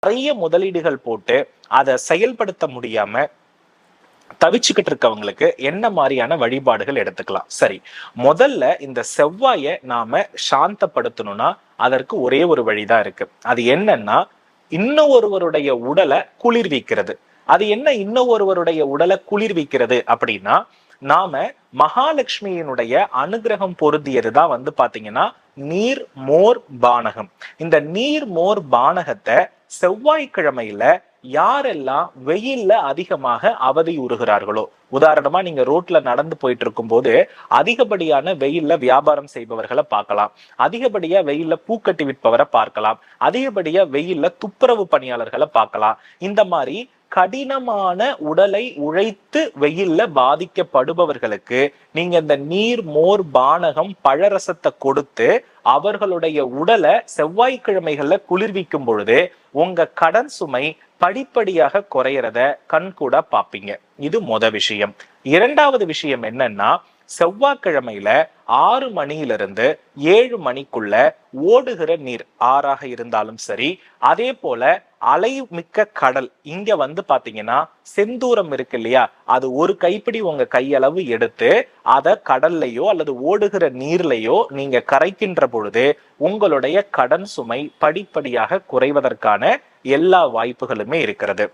நிறைய முதலீடுகள் போட்டு அதை செயல்படுத்த முடியாம தவிச்சுக்கிட்டு இருக்கவங்களுக்கு என்ன மாதிரியான வழிபாடுகள் எடுத்துக்கலாம்? சரி, முதல்ல இந்த செவ்வாயை நாம சாந்தப்படுத்தணும்னா அதற்கு ஒரே ஒரு வழிதான் இருக்கு. அது என்னன்னா, இன்னும் ஒருவருடைய உடலை குளிர்விக்கிறது. அது என்ன இன்னும் ஒருவருடைய உடலை குளிர்விக்கிறது அப்படின்னா, நாம மகாலட்சுமியினுடைய அனுகிரகம் பொருந்தியதுதான் பாத்தீங்கன்னா நீர் மோர் பானகம். இந்த நீர் மோர் பானகத்தை செவ்வாய்க்கிழமையில யாரெல்லாம் வெயில்ல அதிகமாக அவதி உறுகிறார்களோ, உதாரணமா நீங்க ரோட்ல நடந்து போயிட்டு இருக்கும் போது அதிகப்படியான வெயில்ல வியாபாரம் செய்பவர்களை பார்க்கலாம், அதிகப்படியா வெயில்ல பூக்கட்டி விற்பவரை பார்க்கலாம், அதிகப்படியா வெயில்ல துப்புரவு பணியாளர்களை பார்க்கலாம். இந்த மாதிரி கடினமான உடலை உழைத்து வெயில்ல பாதிக்கப்படுபவர்களுக்கு நீங்க இந்த நீர் மோர் பானகம் பழரசத்தை கொடுத்து அவர்களுடைய உடலை செவ்வாய்க்கிழமைகள்ல குளிர்விக்கும் பொழுது உங்க கடன் சுமை படிப்படியாக குறையறத கண்கூட பாப்பீங்க. இது விஷயம். இரண்டாவது விஷயம் என்னன்னா, செவ்வாய்க்கிழமையில 6 மணியிலிருந்து 7 மணிக்குள்ள ஓடுகிற நீர், ஆறாக இருந்தாலும் சரி, அதே போல அலை மிக்க கடல், இங்க பாத்தீங்கன்னா செந்தூரம் இருக்கு இல்லையா, அது ஒரு கைப்பிடி உங்க கையளவு எடுத்து அதை கடல்லையோ அல்லது ஓடுகிற நீர்லையோ நீங்க கரைக்கின்ற பொழுது உங்களுடைய கடன் சுமை படிப்படியாக குறைவதற்கான எல்லா வாய்ப்புகளுமே இருக்கிறது.